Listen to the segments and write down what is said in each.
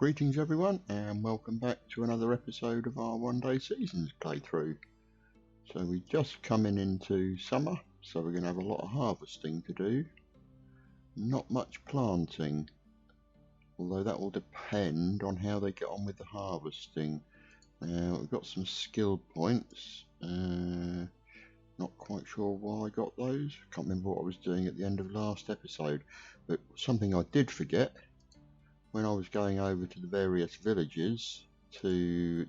Greetings everyone, and welcome back to another episode of our one-day seasons playthrough. So we're just coming into summer, so we're going to have a lot of harvesting to do. Not much planting, although that will depend on how they get on with the harvesting. We've got some skill points, not quite sure why I got those. Can't remember what I was doing at the end of last episode, but something I did forget when I was going over to the various villages to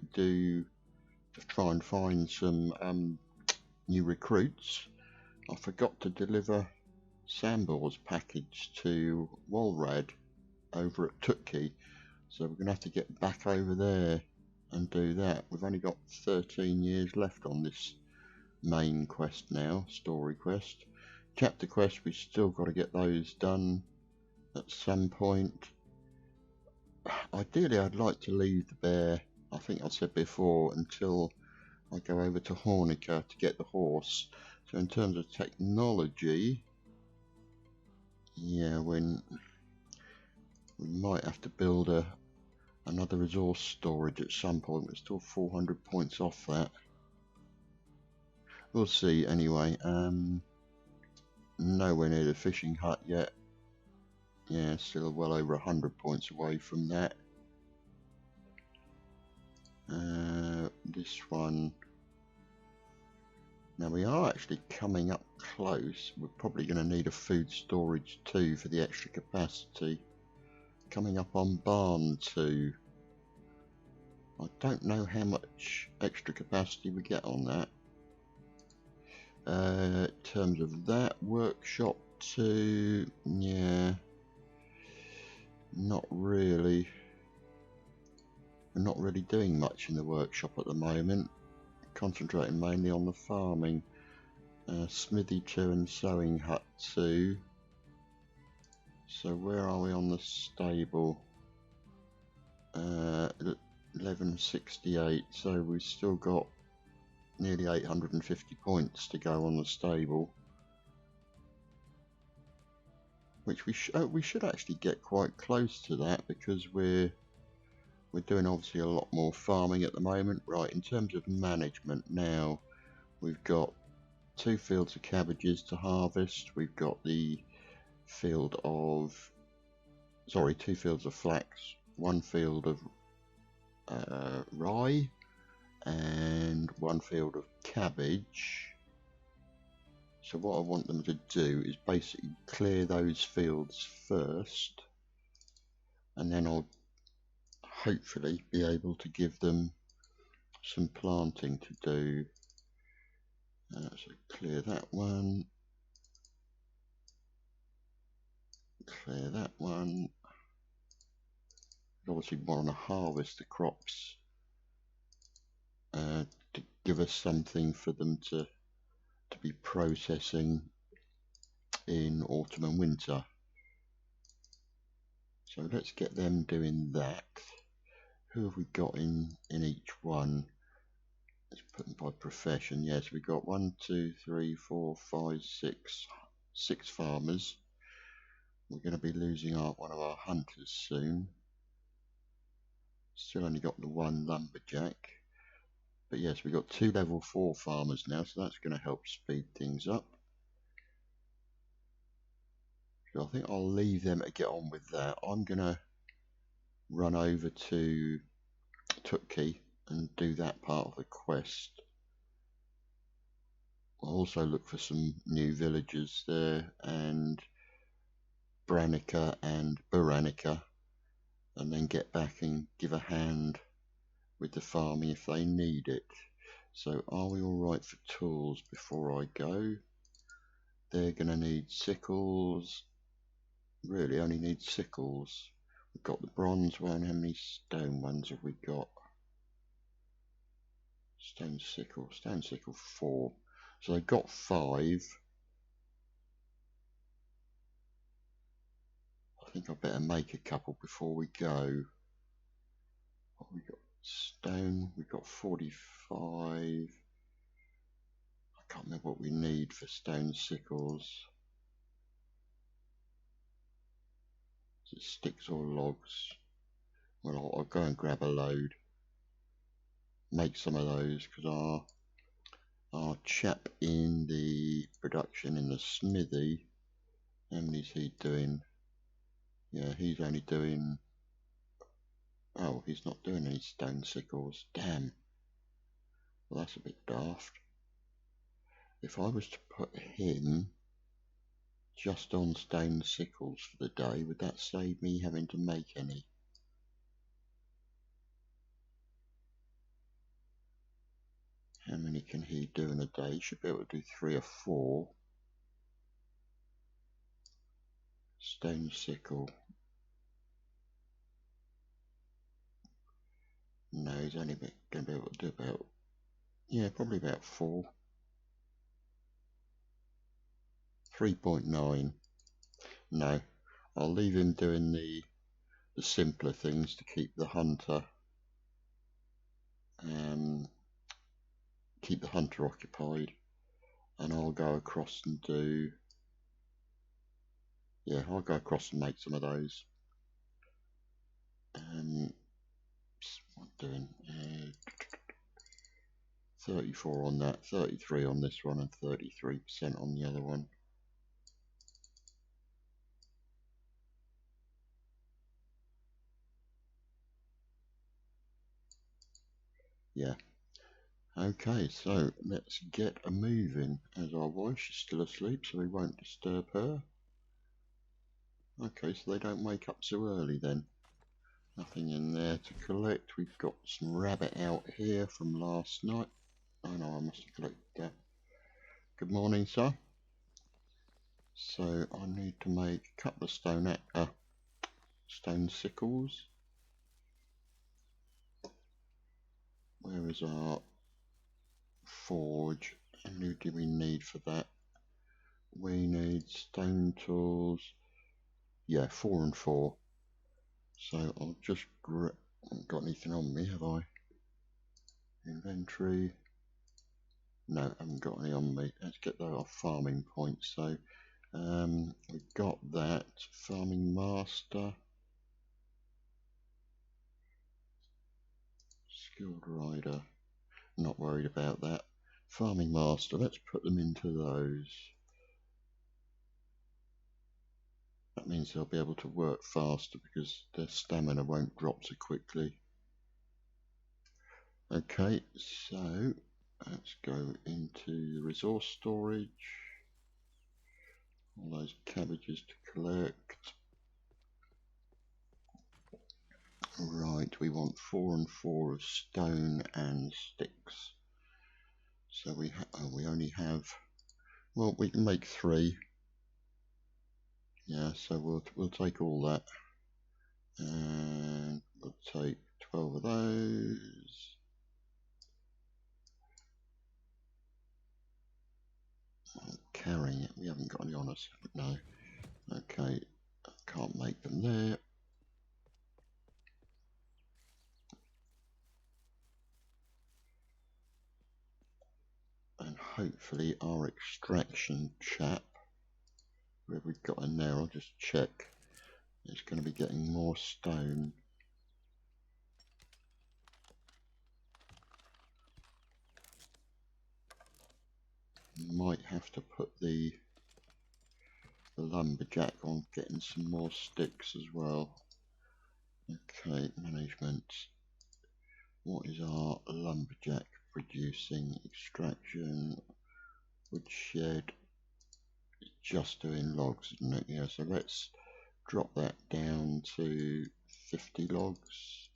try and find some new recruits, I forgot to deliver Sambor's package to Walrad over at Tutkey, so we're going to have to get back over there and do that. We've only got 13 years left on this main quest now, story quest. Chapter quest, we've still got to get those done at some point. Ideally, I'd like to leave the bear, I think I said before, until I go over to Hornica to get the horse. So in terms of technology, yeah, we might have to build another resource storage at some point. We're still 400 points off that. We'll see anyway. Nowhere near the fishing hut yet. Yeah, still well over 100 points away from that. This one. Now we are actually coming up close. We're probably going to need a food storage too for the extra capacity. Coming up on barn 2. I don't know how much extra capacity we get on that. In terms of that, workshop 2, yeah. Not really. We're not really doing much in the workshop at the moment. Concentrating mainly on the farming. Smithy 2 and sewing hut 2. So where are we on the stable? 1168. So we've still got nearly 850 points to go on the stable. Which we should actually get quite close to that, because we're doing obviously a lot more farming at the moment. Right, in terms of management now, we've got 2 fields of cabbages to harvest. We've got the 2 fields of flax, 1 field of rye, and 1 field of cabbage. So what I want them to do is basically clear those fields first, and then I'll hopefully be able to give them some planting to do. So clear that one, clear that one. Obviously want to harvest the crops to give us something for them to be processing in autumn and winter. So let's get them doing that. Who have we got in each one? Let's put them by profession. Yes, we've got 1, 2, 3, 4, 5, 6 farmers. We're going to be losing one of our hunters soon. Still only got the 1 lumberjack. But yes, we've got 2 level 4 farmers now, so that's going to help speed things up. So I think I'll leave them to get on with that. I'm going to run over to Tutkey and do that part of the quest. I'll also look for some new villagers there, and Branica and Baranica, and then get back and give a hand with the farming if they need it. So are we alright for tools before I go? They're going to need sickles. Really only need sickles. We've got the bronze one. How many stone ones have we got? Stone sickle 4. So they've got 5. I think I better make a couple before we go. What have we got? Stone, we've got 45. I can't remember what we need for stone sickles. Is it sticks or logs? Well, I'll go and grab a load, make some of those, because our chap in the production in the smithy, how many is he doing? Yeah, he's only doing, oh, he's not doing any stone sickles. Damn. Well, that's a bit daft. If I was to put him just on stone sickles for the day, would that save me having to make any? How many can he do in a day? He should be able to do 3 or 4. Stone sickle. No, he's only going to be able to do about, yeah, probably about 4. 3.9. No, I'll leave him doing the simpler things to keep the hunter occupied, and I'll go across and do, yeah, I'll go across and make some of those. What I'm doing, 34 on that, 33 on this one, and 33% on the other one. Yeah. Okay, so let's get a moving, as our wife is still asleep, so we won't disturb her. Okay, so they don't wake up so early then. Nothing in there to collect. We've got some rabbit out here from last night. Oh no, I must have collected that. Good morning, sir. So I need to make a couple of stone sickles. Where is our forge? How many do we need for that? We need stone tools. Yeah, 4 and 4. So I'll just I haven't got anything on me, have I? Inventory. No, I haven't got any on me. Let's get those off farming points. So we've got that. Farming master. Skilled rider. Not worried about that. Farming master. Let's put them into those. That means they'll be able to work faster because their stamina won't drop so quickly. Okay, so let's go into the resource storage. All those cabbages to collect. Right, we want 4 and 4 of stone and sticks. So we only have, well, we can make 3. Yeah, so we'll take all that, and we'll take 12 of those. Carrying it, we haven't got any on us. No. Okay, can't make them there. And hopefully our extraction chap, where we've got in there, I'll just check, it's going to be getting more stone. Might have to put the lumberjack on getting some more sticks as well. Okay, management. What is our lumberjack producing? Extraction, woodshed, just doing logs, isn't it? Yeah, so let's drop that down to 50 logs.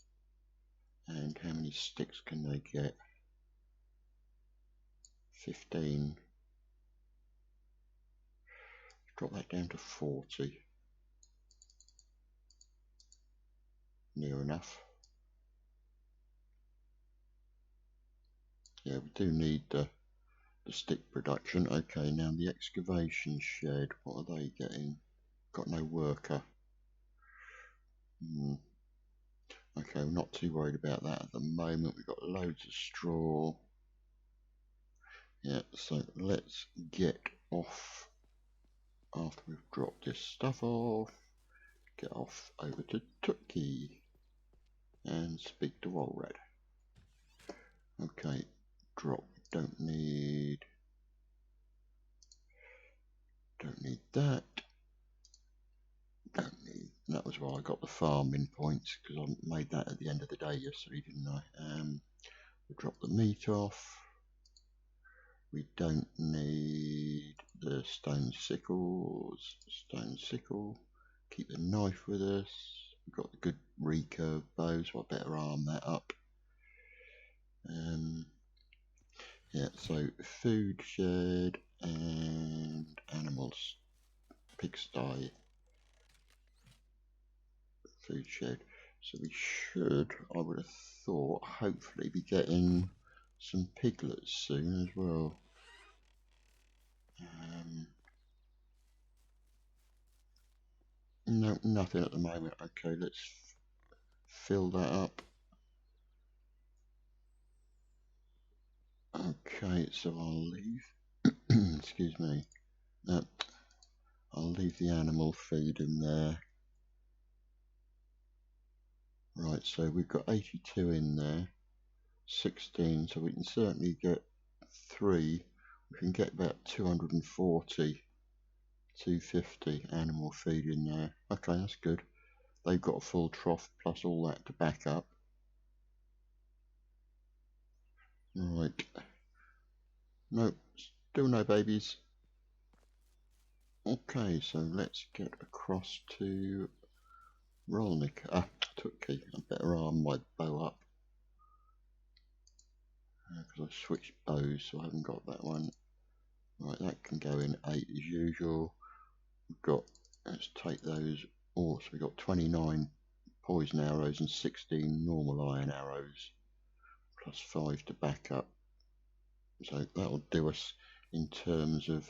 And how many sticks can they get? 15. Drop that down to 40. Near enough. Yeah, we do need the stick production. Okay, now the excavation shed, what are they getting? Got no worker. Okay, we're not too worried about that at the moment. We've got loads of straw. Yeah, so let's get off after we've dropped this stuff off. Get off over to Tookie. and speak to Walred. Okay, drop. Don't need that. Don't need. That was why I got the farming points, because I made that at the end of the day yesterday, didn't I? We drop the meat off. We don't need the stone sickles. Stone sickle. Keep the knife with us. We've got the good recurve bow, so I better arm that up. Yeah, so food shed and animals. Pigsty. Food shed. So we should, I would have thought, hopefully be getting some piglets soon as well. No, nothing at the moment. Okay, let's fill that up. Okay, so I'll leave. Excuse me. I'll leave the animal feed in there. Right, so we've got 82 in there. 16, so we can certainly get 3. We can get about 240, 250 animal feed in there. Okay, that's good. They've got a full trough plus all that to back up. Right. No, still no babies. Okay, so let's get across to Rolnick. Tukey. I better arm my bow up. Because I switched bows, so I haven't got that one. Right, that can go in 8 as usual. We've got, let's take those all. So we've got 29 poison arrows and 16 normal iron arrows, plus 5 to back up. So that'll do us in terms of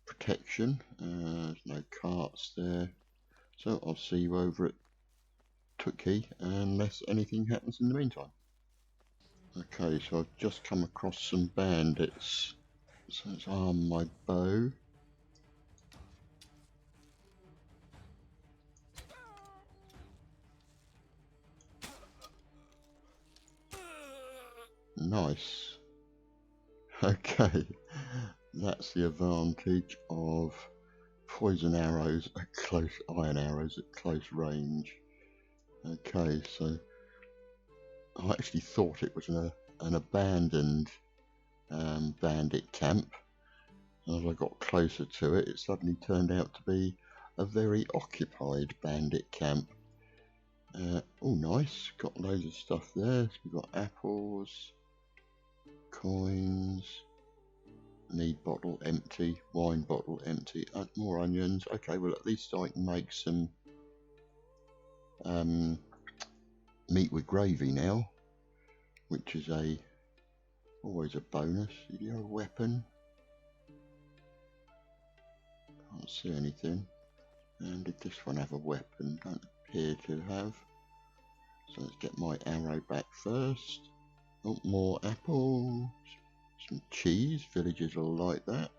protection. There's no carts there. So I'll see you over at Tukey unless anything happens in the meantime. Okay, so I've just come across some bandits. So let's arm my bow. Nice. Okay, that's the advantage of poison arrows at close, iron arrows at close range. Okay, so I actually thought it was an abandoned bandit camp. As I got closer to it, it suddenly turned out to be a very occupied bandit camp. Oh, nice. Got loads of stuff there. So we've got apples, coins, mead bottle empty, wine bottle empty, more onions. Okay, well at least I can make some meat with gravy now, which is always a bonus. Did you have a weapon? Can't see anything. And did this one have a weapon? Don't appear to have. So let's get my arrow back first. Oh, more apples. Some cheese. Villagers will like that.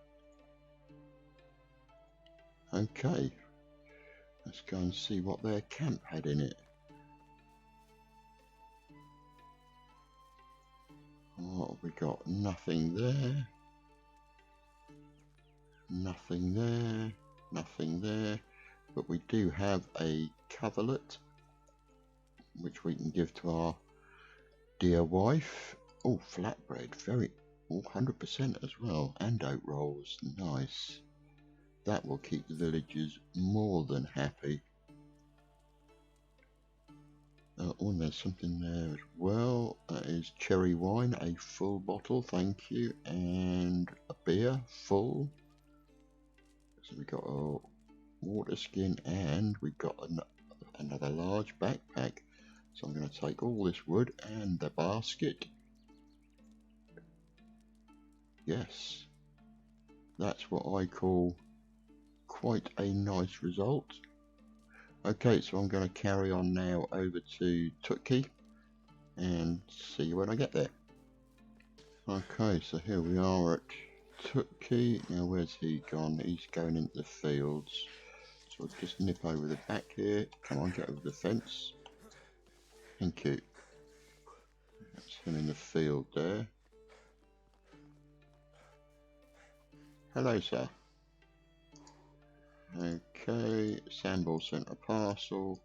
Okay. Let's go and see what their camp had in it. What have we got? Nothing there. Nothing there. Nothing there. But we do have a coverlet, which we can give to our dear wife. Oh, flatbread. Very... 100% as well. And oat rolls. Nice. That will keep the villagers more than happy. Oh, and there's something there as well. That is cherry wine, a full bottle, thank you, and a beer, full. So we got a water skin, and we've got another large backpack. So I'm going to take all this wood and the basket. Yes, that's what I call quite a nice result. Okay, so I'm going to carry on now over to Tukey and see you when I get there. Okay, so here we are at Tukey. Now where's he gone? He's going into the fields. So I'll just nip over the back here. Come on, get over the fence. Thank you. That's him in the field there. Hello, sir. Okay, Sambal sent a parcel.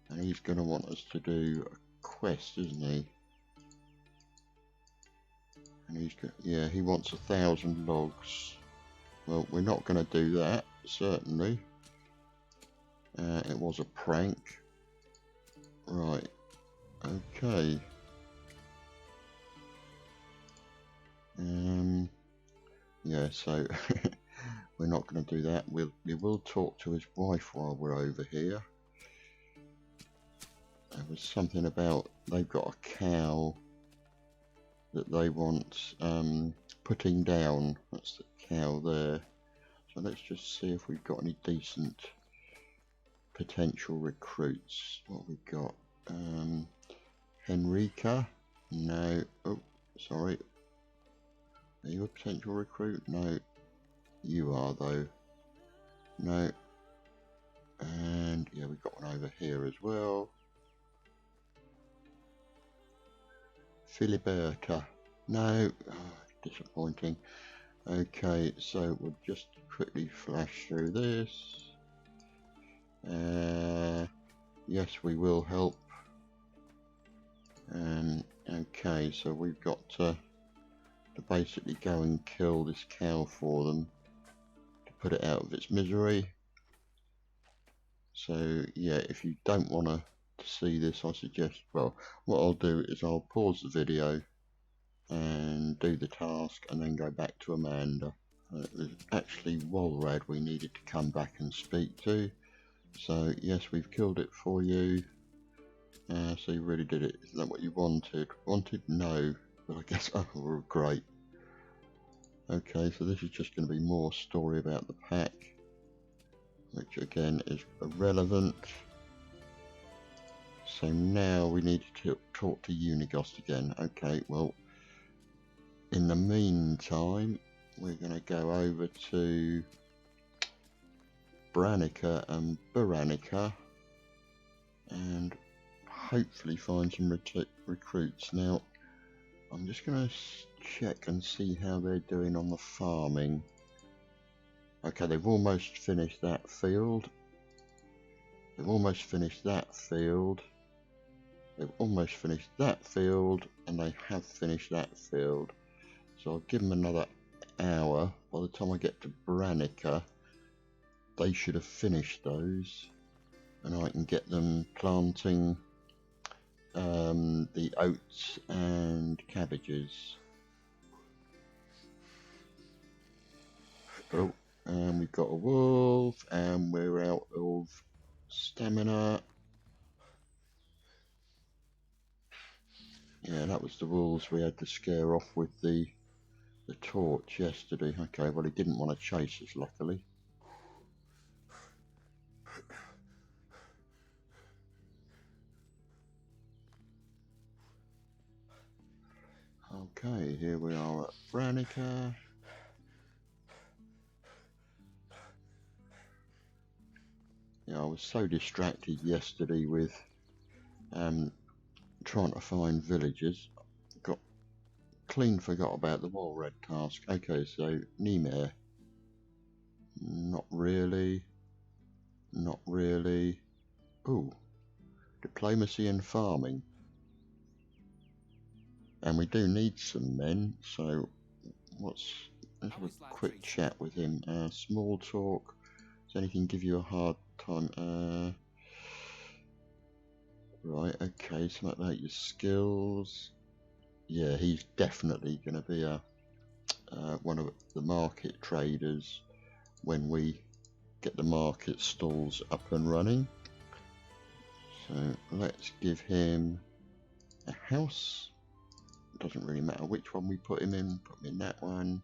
And he's going to want us to do a quest, isn't he? And he's got, yeah, he wants 1,000 logs. Well, we're not going to do that, certainly. It was a prank. Right. Okay. Yeah, so we're not going to do that. We will talk to his wife while we're over here. There was something about they've got a cow that they want putting down. That's the cow there. So let's just see if we've got any decent potential recruits. What we got? Henrika? No. Oh, sorry. Are you a potential recruit? No. You are though. No. And yeah, we've got one over here as well. Filiberta. No. Oh, disappointing. Okay, so we'll just quickly flash through this. Yes, we will help. Okay, so we've got to basically go and kill this cow for them to put it out of its misery. So yeah, if you don't want to see this, I suggest, well, what I'll do is I'll pause the video and do the task and then go back to Amanda. It was actually Walrad we needed to come back and speak to. So yes, we've killed it for you. So you really did it. Isn't that what you wanted? Wanted? No. But I guess, oh, we're great. Okay, so this is just going to be more story about the pack, which again is irrelevant. So now we need to talk to Unigost again. Okay, well, in the meantime, we're going to go over to Branica and Buranica and hopefully find some recruits. Now, I'm just going to check and see how they're doing on the farming. Okay, they've almost finished that field. They've almost finished that field. They've almost finished that field, and they have finished that field. So I'll give them another hour. By the time I get to Branica, they should have finished those, and I can get them planting the oats and cabbages. Oh, and we've got a wolf, and we're out of stamina. Yeah, that was the wolves we had to scare off with the torch yesterday. Okay, well, he didn't want to chase us, luckily. Okay, here we are at Branica. Yeah, I was so distracted yesterday with trying to find villagers. Forgot about the Walrad task. Okay, so Nimer. Not really. Not really. Ooh, diplomacy and farming. And we do need some men, so let's have a quick chat with him. Small talk. Does anything give you a hard time? Right, okay, something about your skills. Yeah, he's definitely going to be one of the market traders when we get the market stalls up and running. So let's give him a house. Doesn't really matter which one we put him in. Put him in that one.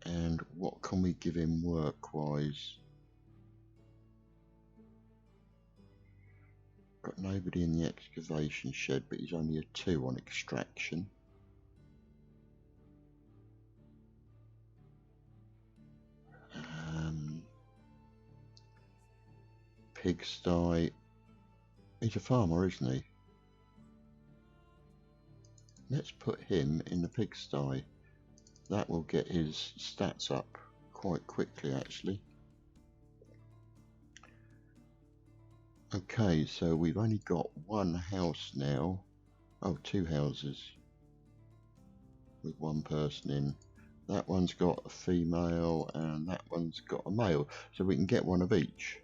And what can we give him work-wise? Got nobody in the excavation shed, but he's only a 2 on extraction. Pigsty. He's a farmer, isn't he? Let's put him in the pigsty. That will get his stats up quite quickly, actually. Okay, so we've only got one house now. Oh, two houses with one person in. That one's got a female and that one's got a male. So we can get one of each.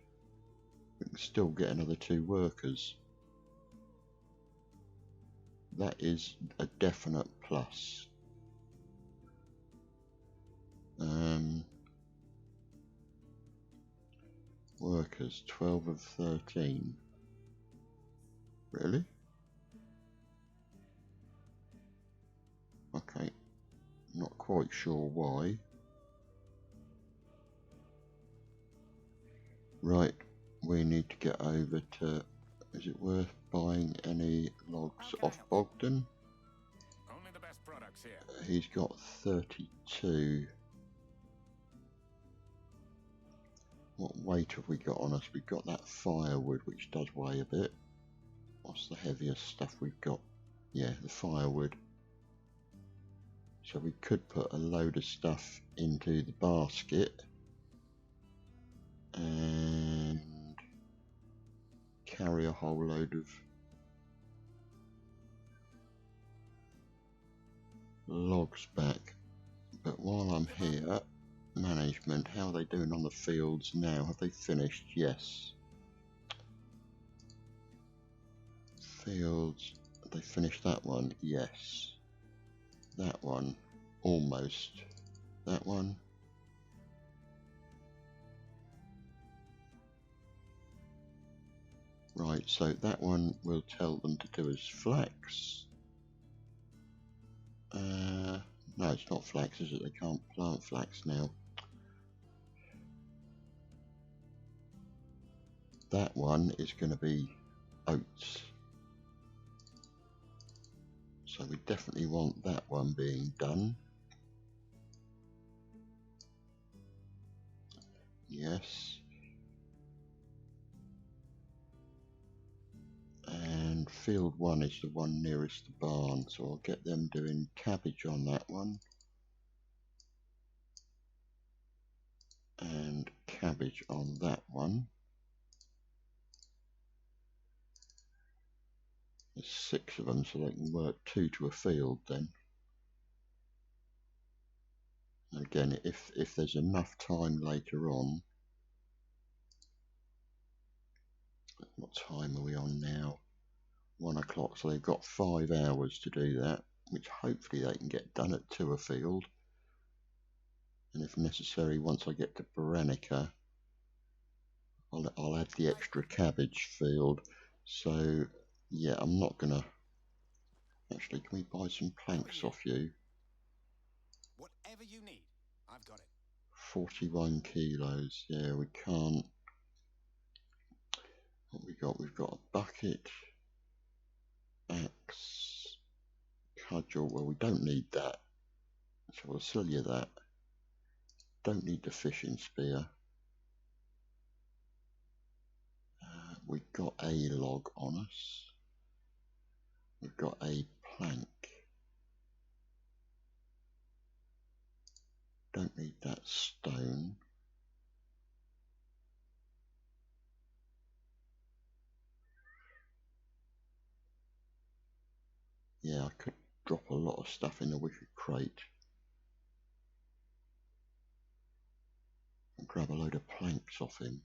We can still get another 2 workers. That is a definite plus. Workers, 12 of 13. Really? Okay, not quite sure why. Right, we need to get over to, is it worth buying any logs off Bogdan? Only the best products here. He's got 32. What weight have we got on us? We've got that firewood, which does weigh a bit. What's the heaviest stuff we've got? Yeah, the firewood. So we could put a load of stuff into the basket and carry a whole load of logs back. But while I'm here, management, how are they doing on the fields now? Have they finished? Yes. Fields, have they finished that one? Yes. That one, almost. That one. Right, so that one will tell them to do as flax. No, it's not flax, is it? They can't plant flax now. That one is going to be oats. So we definitely want that one being done. Yes. And field 1 is the one nearest the barn, so I'll get them doing cabbage on that one. And cabbage on that one. There's 6 of them, so they can work 2 to a field then. And again, if there's enough time later on. What time are we on now? 1 o'clock, so they've got 5 hours to do that, which hopefully they can get done at 2 a field. And if necessary, once I get to Baranica, I'll add the extra cabbage field. So yeah, I'm not gonna. Actually, can we buy some planks off you? Whatever you need, I've got it. 41 kilos. Yeah, we can't. What we got? We've got a bucket, axe, cudgel. Well, we don't need that, so we'll sell you that. Don't need the fishing spear. We've got a log on us. We've got a plank. Don't need that stone. Yeah, I could drop a lot of stuff in the wicker crate. And grab a load of planks off him.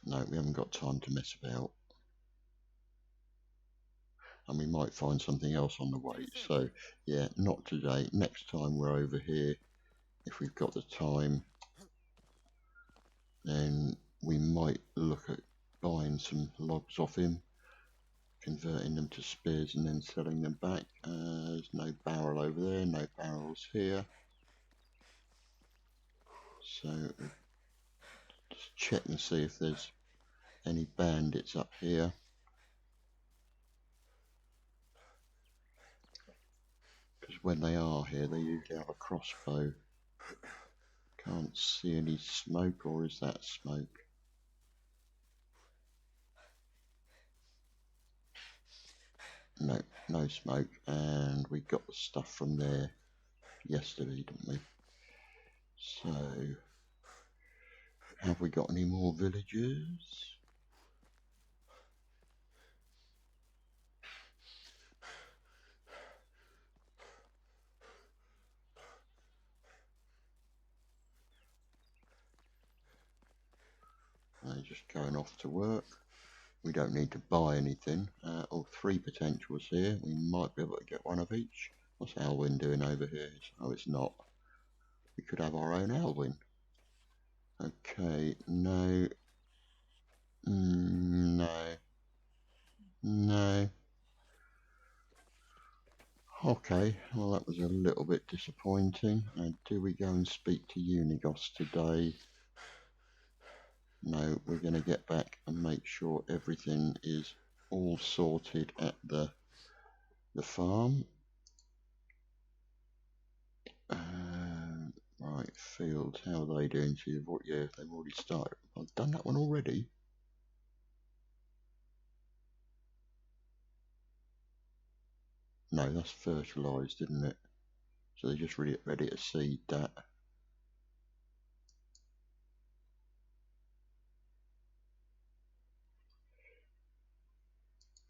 No, we haven't got time to mess about. And we might find something else on the way. So, yeah, not today. Next time we're over here, if we've got the time, then we might look at buying some logs off him, converting them to spears and then selling them back. There's no barrel over there, no barrels here. So, just check and see if there's any bandits up here. because when they are here, they usually have a crossbow. Can't see any smoke, or is that smoke? No, no smoke. And we got the stuff from there yesterday, didn't we? So, have we got any more villagers? They're just going off to work. We don't need to buy anything. Oh, 3 potentials here. We might be able to get one of each. What's Alwyn doing over here? Oh, it's not. We could have our own Alwyn. Okay, no. No. No. Okay, well that was a little bit disappointing. Do we go and speak to Unigos today? No, we're going to get back and make sure everything is all sorted at the farm. Right, fields, how are they doing? See, yeah, they've already started. I've done that one already. No, that's fertilised, isn't it? So they're just ready to seed that.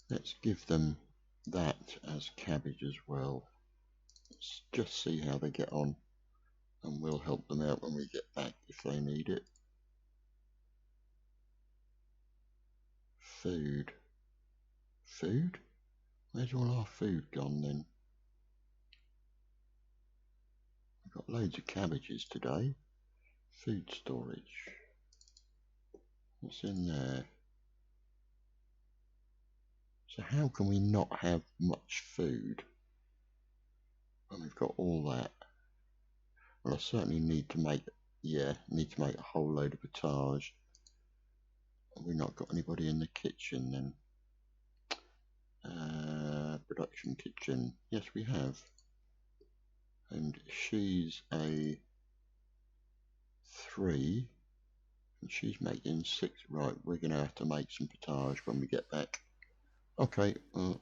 Let's give them that as cabbage as well. Let's just see how they get on, and we'll help them out when we get back if they need it. Food. Food? Where's all our food gone then? We've got loads of cabbages today. Food storage. What's in there? So how can we not have much food when we've got all that? Well, I certainly need to make, need to make a whole load of potage. Have we not got anybody in the kitchen then? Production kitchen. Yes, we have. And she's a 3. And she's making 6. Right, we're going to have to make some potage when we get back. Okay, well,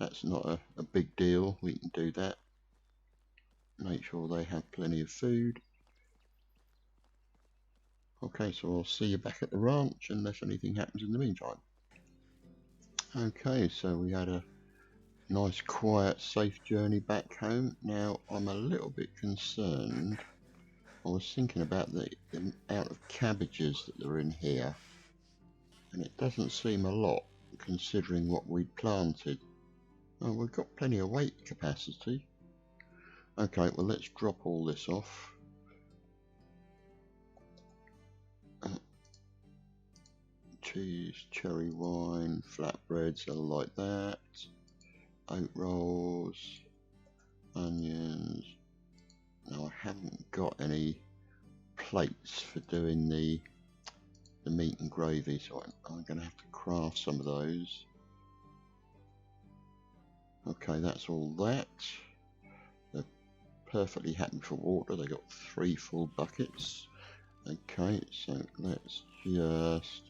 that's not a big deal. We can do that. Make sure they have plenty of food. Okay, so I'll see you back at the ranch unless anything happens in the meantime. Okay, so we had a nice, quiet, safe journey back home. Now, I'm a little bit concerned. I was thinking about the amount of cabbages that are in here, and it doesn't seem a lot considering what we'd planted. Oh, we've got plenty of weight capacity. Okay, well, let's drop all this off. Cheese, cherry wine, flatbreads, I like that. Oat rolls, onions. Now I haven't got any plates for doing the meat and gravy, so I'm going to have to craft some of those. Okay, that's all that. They're perfectly happy for water. They got 3 full buckets. Okay, so let's just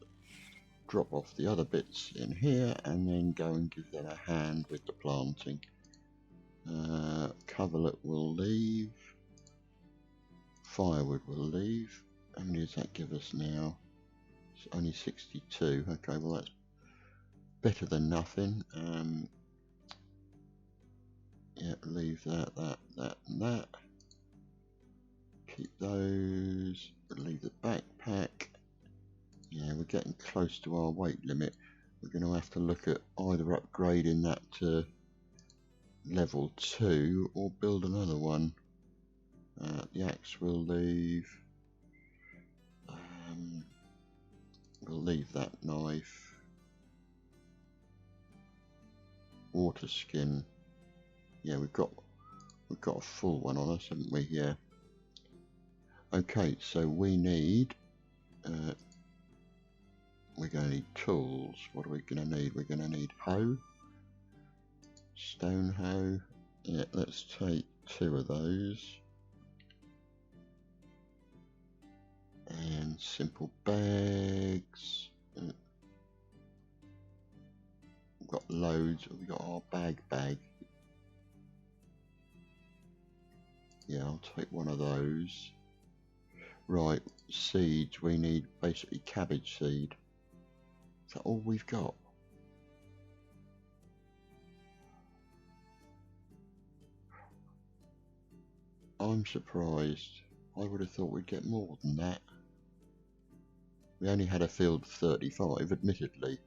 drop off the other bits in here and then go and give them a hand with the planting. Coverlet will leave. Firewood will leave. How many does that give us now? It's only 62. Okay, well that's better than nothing. Yeah, leave that, and that. Keep those. Leave the backpack. Yeah, we're getting close to our weight limit. We're going to have to look at either upgrading that to level 2 or build another one. The axe will leave. We'll leave that knife. Water skin. Yeah, we've got a full one on us, haven't we? Yeah. Okay, so we need. We're going to need tools. What are we going to need? We're going to need hoe, stone hoe, Yeah, let's take 2 of those. And simple bags. We've got loads. We've got our bag. Yeah, I'll take one of those. Right, seeds. We need basically cabbage seed. Is that all we've got? I'm surprised. I would have thought we'd get more than that. We only had a field of 35, admittedly.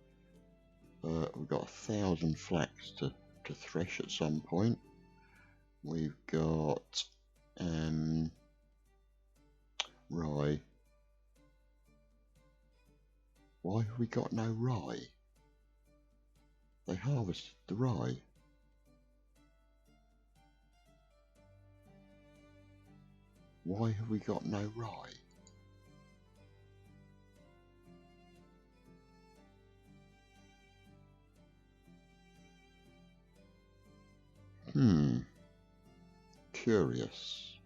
We've got 1,000 flax to thresh at some point. We've got rye. Why have we got no rye? They harvested the rye. Why have we got no rye? Curious.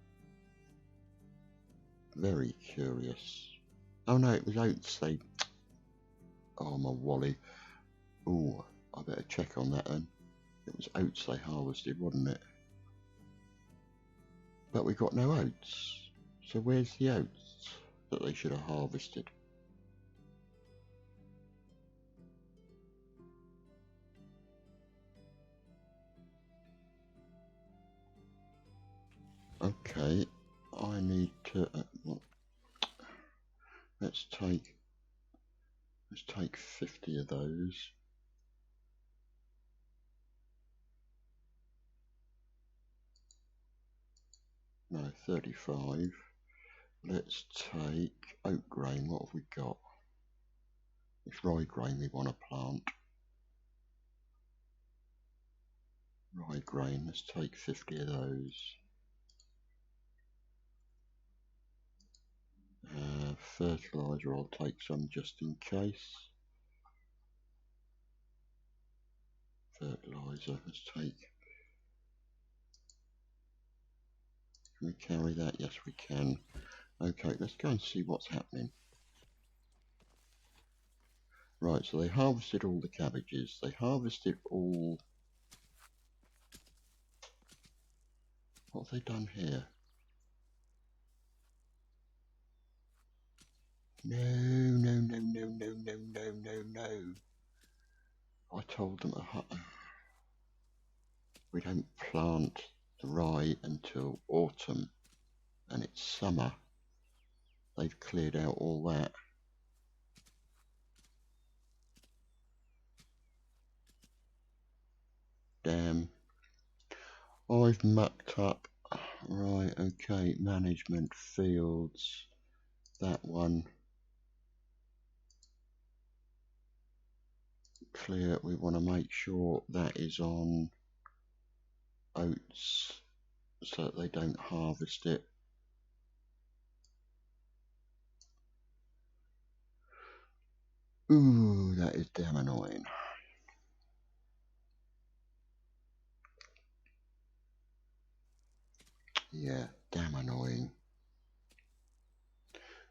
Very curious. Oh no, it was oats. Oh my Wally. Oh, I better check on that then. It was oats they harvested, wasn't it? But we got no oats. So where's the oats that they should have harvested? Okay, I need to. Let's take 50 of those. No, 35. Let's take oat grain. What have we got? It's rye grain we want to plant. Rye grain, let's take 50 of those. Fertilizer, I'll take some just in case. Fertilizer, let's take. Can we carry that? Yes, we can. Okay, let's go and see what's happening. Right, so they harvested all the cabbages. They harvested all. What have they done here? No. I told them we don't plant the rye until autumn, and it's summer. They've cleared out all that. Damn. I've mucked up. Right, okay, management fields. That one. Clear, we want to make sure that is on oats so that they don't harvest it. Ooh, that is damn annoying. Yeah, damn annoying.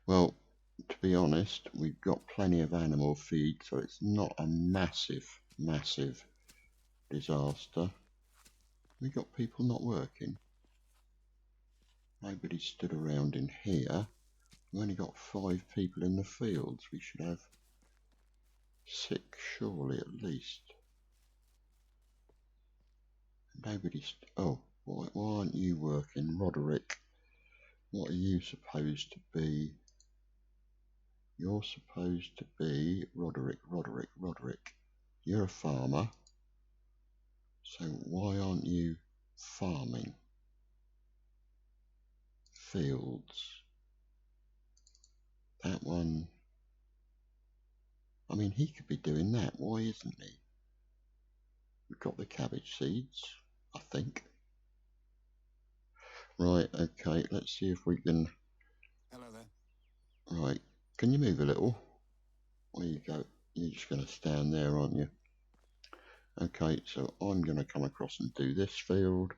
Well, to be honest, we've got plenty of animal feed, so it's not a massive disaster. We got people not working. Nobody stood around in here. We've only got 5 people in the fields. We should have 6 surely at least. Nobody's. Oh, why aren't you working, Roderick? What are you supposed to be? You're supposed to be Roderick. You're a farmer. So why aren't you farming? Fields. That one. I mean, he could be doing that. Why isn't he? We've got the cabbage seeds, I think. Right, okay, let's see if we can. Hello there. Right, can you move a little? There you go. You're just going to stand there, aren't you? Okay, so I'm going to come across and do this field.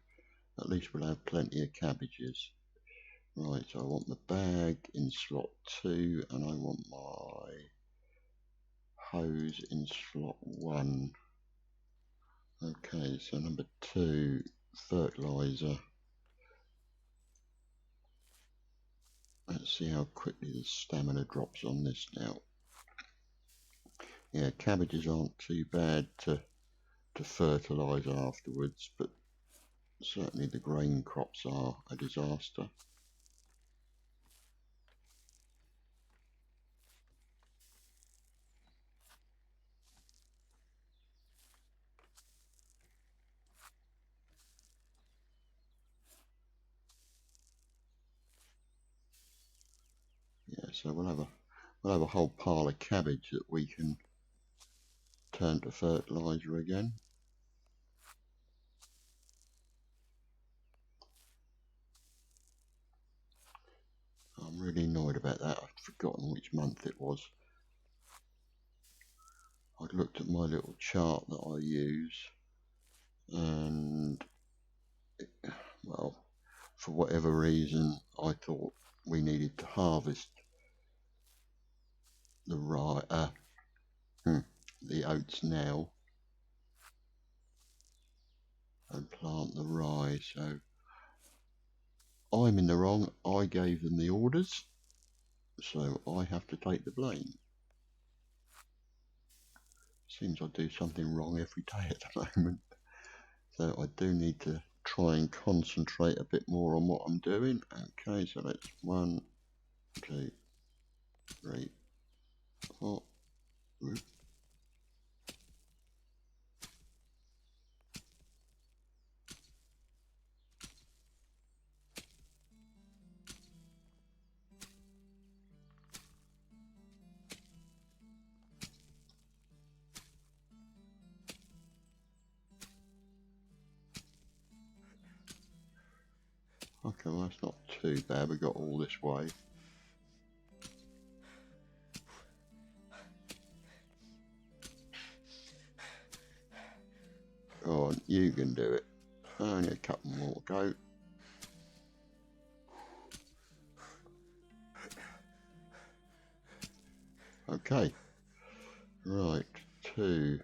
At least we'll have plenty of cabbages. Right, so I want the bag in slot 2 and I want my hose in slot 1. Okay, so number 2, fertilizer. Let's see how quickly the stamina drops on this now. Yeah, cabbages aren't too bad to fertilise afterwards, but certainly the grain crops are a disaster. Yeah, so we'll have a whole pile of cabbage that we can turn to fertiliser again. I'm really annoyed about that. I've forgotten which month it was. I looked at my little chart that I use, and well, for whatever reason, I thought we needed to harvest the the oats now and plant the rye. So I'm in the wrong. I gave them the orders, so I have to take the blame. Seems I do something wrong every day at the moment. So I do need to try and concentrate a bit more on what I'm doing. Okay, so that's 1, 2, 3, 4. Okay, well that's not too bad. We got all this way. Go on, you can do it. Only a couple more to go. Okay. Right, 2.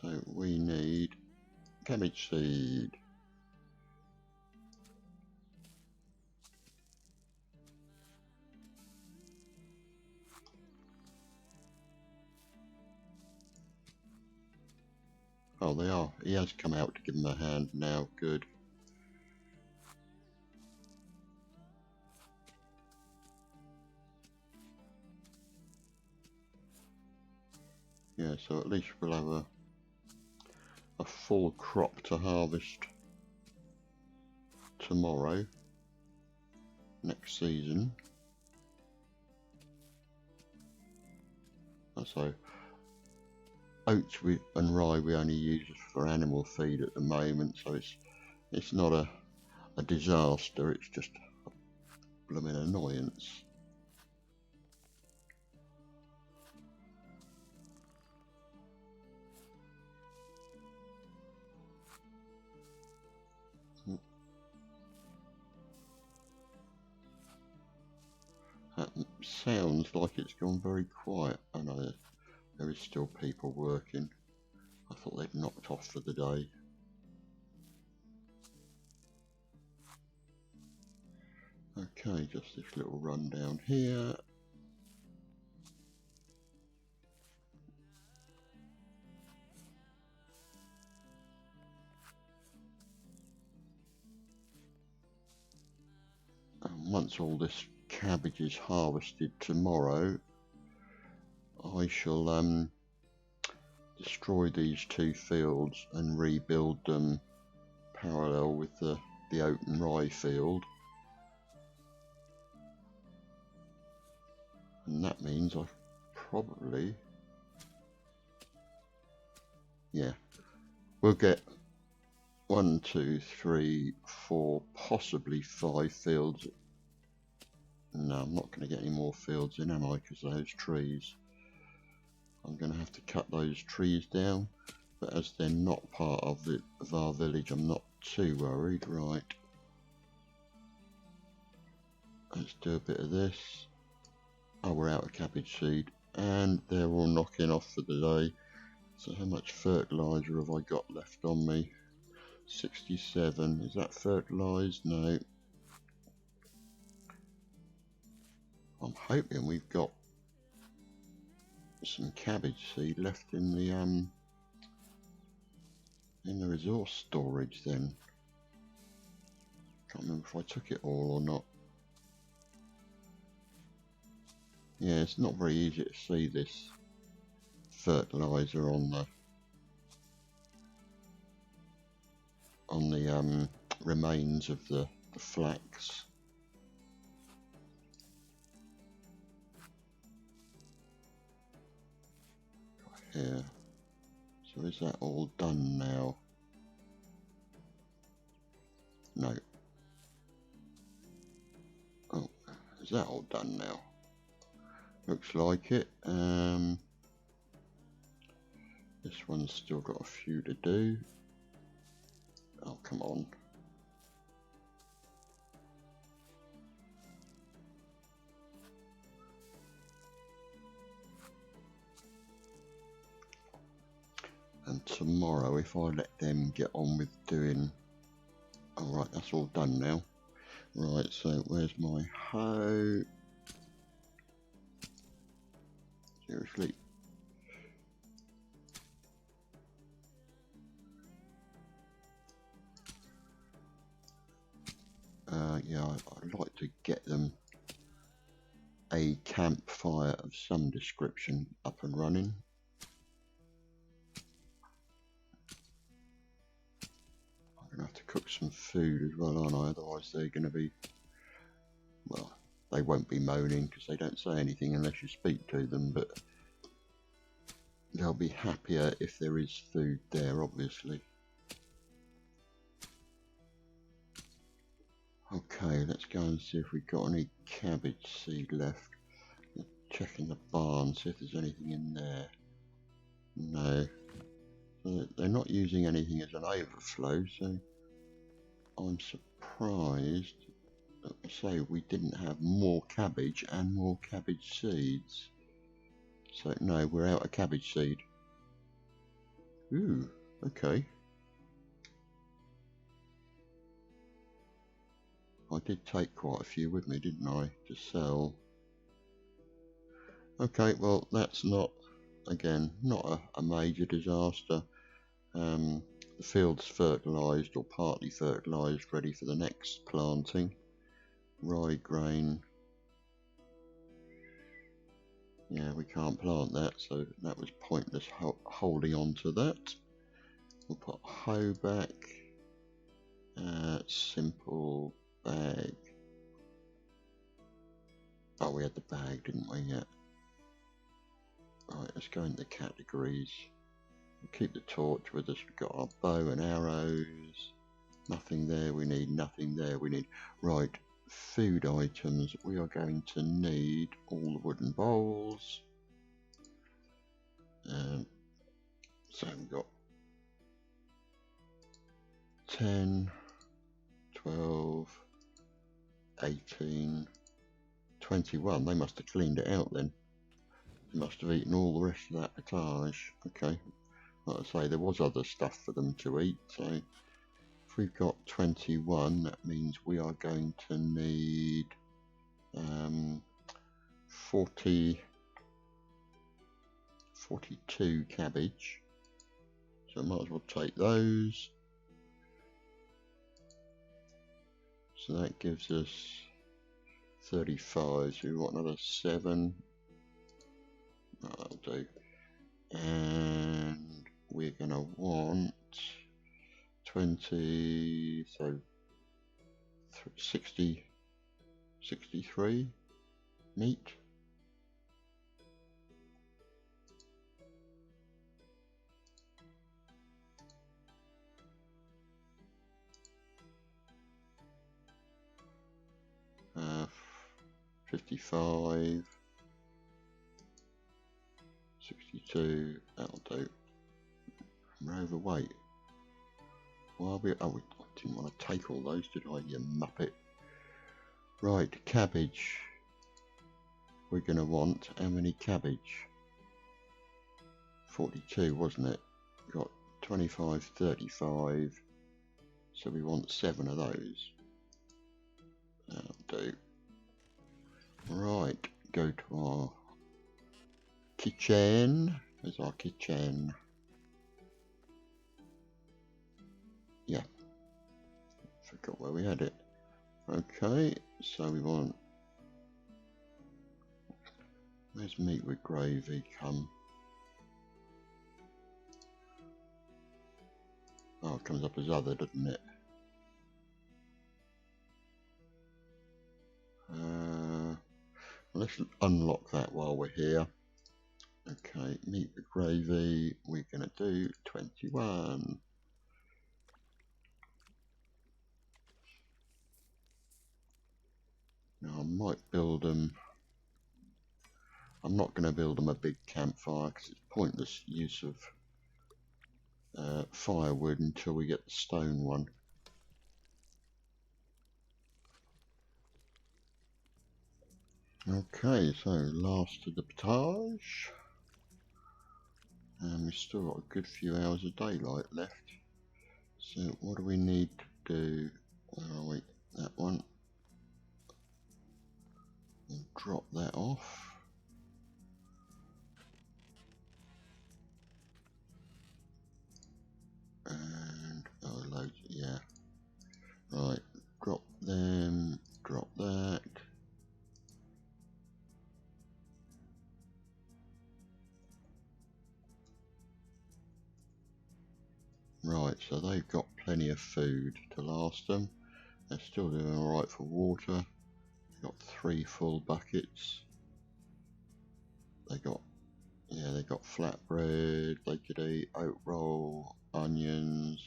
So we need cabbage seed. Oh, they are. He has come out to give him a hand now. Good. Yeah, so at least we'll have a full crop to harvest tomorrow, next season. So oats and rye we only use for animal feed at the moment, so it's not a disaster, it's just a blooming annoyance. That sounds like it's gone very quiet. I know there is still people working. I thought they'd knocked off for the day. Okay, just this little rundown here. And once all this cabbage is harvested tomorrow, I shall destroy these 2 fields and rebuild them parallel with the oat and rye field. And that means I probably, yeah, we'll get 1, 2, 3, 4, possibly 5 fields. No, I'm not going to get any more fields in, am I? Because those trees. I'm going to have to cut those trees down. But as they're not part of our village, I'm not too worried. Right, let's do a bit of this. Oh, we're out of cabbage seed, and they're all knocking off for the day. So how much fertiliser have I got left on me? 67. Is that fertilised? No. I'm hoping we've got some cabbage seed left in the resource storage then. Can't remember if I took it all or not. Yeah, it's not very easy to see this fertilizer on the remains of the flax. Here. So is that all done now? No. Oh, is that all done now? Looks like it. This one's still got a few to do. Oh, come on. And tomorrow, if I let them get on with doing... Alright, that's all done now. Right, so where's my hoe? Seriously. Yeah, I'd like to get them a campfire of some description up and running. I'm going to have to cook some food as well, aren't I? Otherwise they're going to be, well, they won't be moaning because they don't say anything unless you speak to them, but they'll be happier if there is food there, obviously. Okay, let's go and see if we've got any cabbage seed left. Check in the barn, see if there's anything in there. No. So they're not using anything as an overflow, so I'm surprised that, say, we didn't have more cabbage and more cabbage seeds. So no, we're out of cabbage seed. Ooh, okay. I did take quite a few with me, didn't I, to sell. Okay, well, that's not, again, not a major disaster. The field's fertilised or partly fertilised, ready for the next planting. Rye grain. Yeah, we can't plant that, so that was pointless holding on to that. We'll put hoe back. Simple bag. Oh, we had the bag, didn't we? Yeah. Right, let's go into categories. We'll keep the torch with us. We've got our bow and arrows. Nothing there we need, nothing there we need. Right, food items. We are going to need all the wooden bowls. So we've got 10, 12, 18, 21. They must have cleaned it out then. They must have eaten all the rest of that potage. Okay. Like I say, there was other stuff for them to eat, so if we've got 21, that means we are going to need 42 cabbage, so I might as well take those. So that gives us 35, so we want another 7. That'll do. And we're going to want 20, so 63 meat. Uh, 55, 62, that'll do. We're overweight. Why are we? Oh, we didn't want to take all those, did I, you muppet? Right, cabbage. We're going to want how many cabbage? 42, wasn't it? Got 25, 35. So we want 7 of those. That'll do. Right, go to our kitchen. There's our kitchen. Yeah, forgot where we had it. Okay, so we want, where's meat with gravy come? Oh, it comes up as other, doesn't it? Let's unlock that while we're here. Okay, meat with gravy, we're going to do 21. Now I might build them. I'm not going to build them a big campfire because it's pointless use of firewood until we get the stone one. Okay, so last of the potage. And we've still got a good few hours of daylight left. So what do we need to do? Where are we? That one. We'll drop that off. And oh, loads, yeah. Right, drop them, drop that. Right, so they've got plenty of food to last them. They're still doing alright for water. They've got 3 full buckets. They got, yeah, they got flatbread, they could eat oat roll, onions,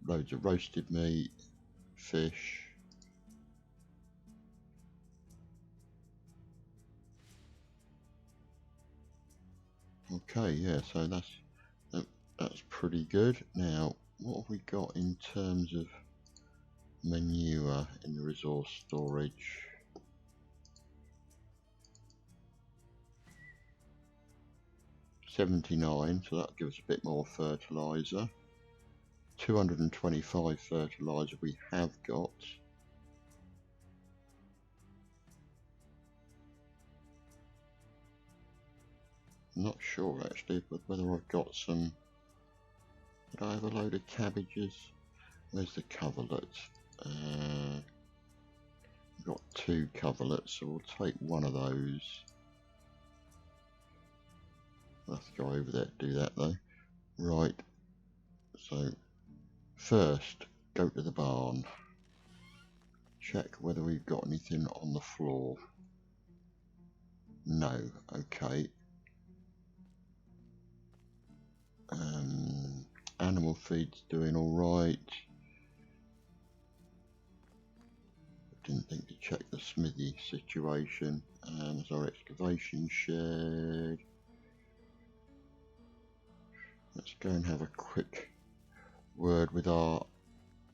loads of roasted meat, fish. Okay, yeah, so that's pretty good. Now, what have we got in terms of manure in the resource storage? $79, so that'll give us a bit more fertilizer. 225 fertilizer we have got. I'm not sure actually, but whether I've got some. Did I have a load of cabbages? Where's the coverlet? I've got 2 coverlets, so we'll take one of those. We'll have to go over there to do that though. Right, so first go to the barn. Check whether we've got anything on the floor. No, okay. Animal feed's doing alright. Didn't think to check the smithy situation. There's our excavation shed. Let's go and have a quick word with our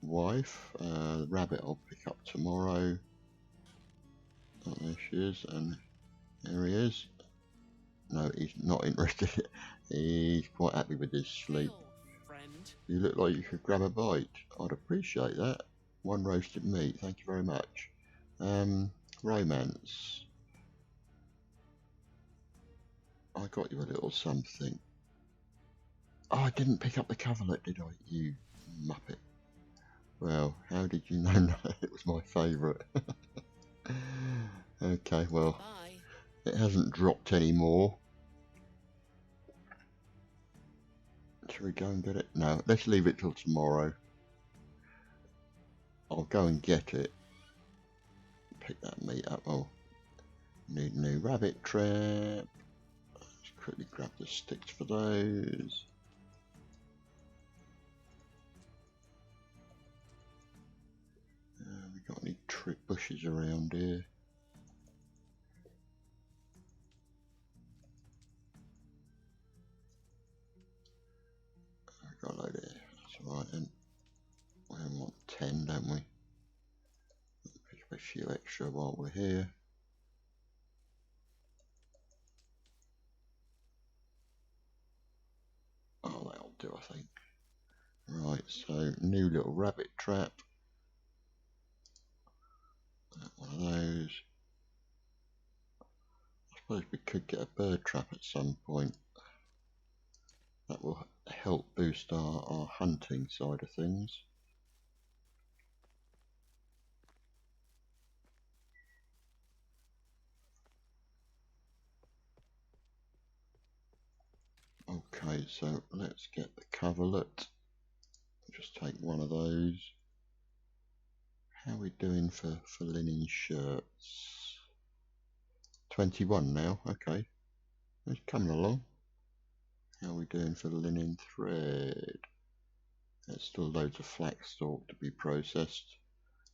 wife. The rabbit I'll pick up tomorrow. Oh, there she is, and there he is. No, he's not interested. He's quite happy with his sleep. You look like you could grab a bite. I'd appreciate that. 1 roasted meat, thank you very much. Romance. I got you a little something. Oh, I didn't pick up the coverlet, did I? You muppet. Well, how did you know? No, it was my favourite. Okay, well, bye. It hasn't dropped any more. Shall we go and get it? No, let's leave it till tomorrow. I'll go and get it. Pick that meat up. Oh, need a new rabbit trap. Let's quickly grab the sticks for those. We got any trip bushes around here? Got a load here. That's alright then. Where a few extra while we're here. Oh, that'll do, I think. Right, so new little rabbit trap. One of those. I suppose we could get a bird trap at some point. That will help boost our hunting side of things. Okay, so let's get the coverlet. Just take one of those. How are we doing for linen shirts? 21 now, okay. It's coming along. How are we doing for linen thread? There's still loads of flax stalk to be processed.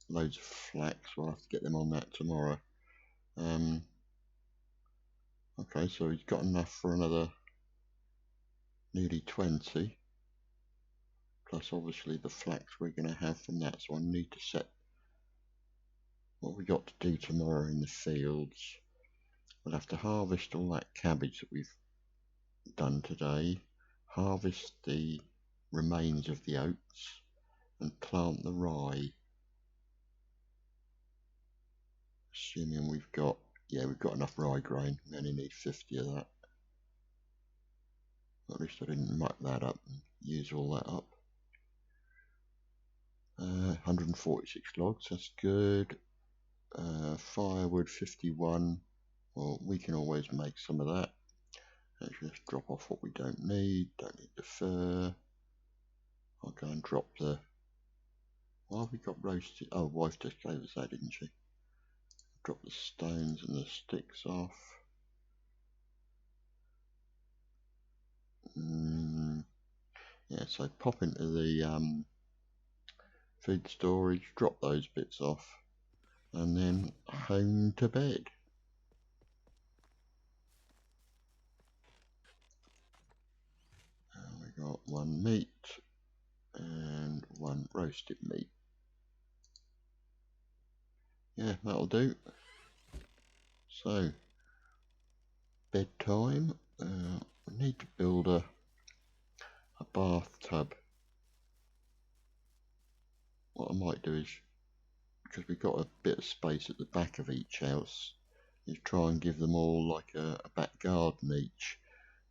Loads of flax, we'll have to get them on that tomorrow. Okay, so he's got enough for another nearly 20. Plus obviously the flax we're going to have from that, so I need to set what we got to do tomorrow in the fields. We'll have to harvest all that cabbage that we've done today, harvest the remains of the oats and plant the rye. Assuming we've got, yeah, we've got enough rye grain. We only need 50 of that. At least I didn't muck that up and use all that up. 146 logs, that's good. Firewood 51. Well, we can always make some of that. Let's just drop off what we don't need. Don't need the fur. I'll go and drop the... Why have we got roasted? Oh, wife just gave us that, didn't she? Drop the stones and the sticks off. Yeah, so pop into the food storage, drop those bits off, and then home to bed. We got one meat and one roasted meat. Yeah, that'll do. So, bedtime. We need to build a bathtub. What I might do is, because we've got a bit of space at the back of each house, is try and give them all like a back garden each,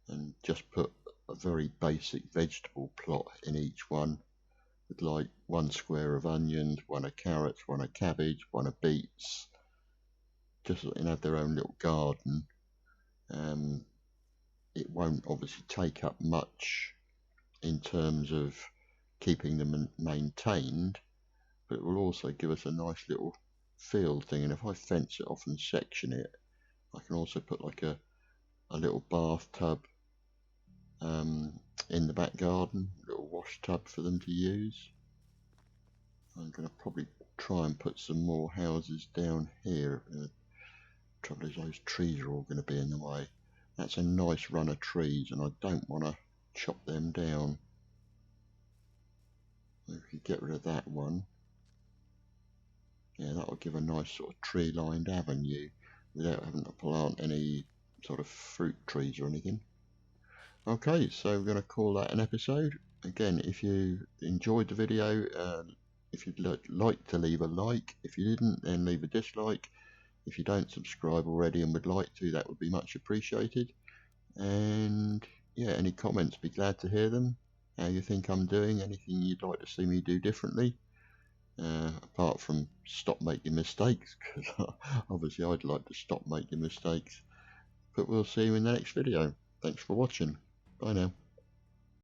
and just put a very basic vegetable plot in each one, with like one square of onions, one of carrots, one of cabbage, one of beets, just so they can have their own little garden. It won't obviously take up much in terms of keeping them maintained, but it will also give us a nice little field thing. And if I fence it off and section it, I can also put like a little bathtub in the back garden, a little wash tub for them to use. I'm going to probably try and put some more houses down here. The trouble is those trees are all going to be in the way. That's a nice run of trees and I don't want to chop them down. If we get rid of that one, yeah, that will give a nice sort of tree lined avenue without having to plant any sort of fruit trees or anything. Okay, so we're going to call that an episode. Again, if you enjoyed the video, if you'd like to leave a like. If you didn't, then leave a dislike. If you don't subscribe already and would like to, that would be much appreciated. And yeah, any comments, be glad to hear them. How you think I'm doing, anything you'd like to see me do differently. Apart from stop making mistakes, because obviously I'd like to stop making mistakes. But we'll see you in the next video. Thanks for watching. Bye now.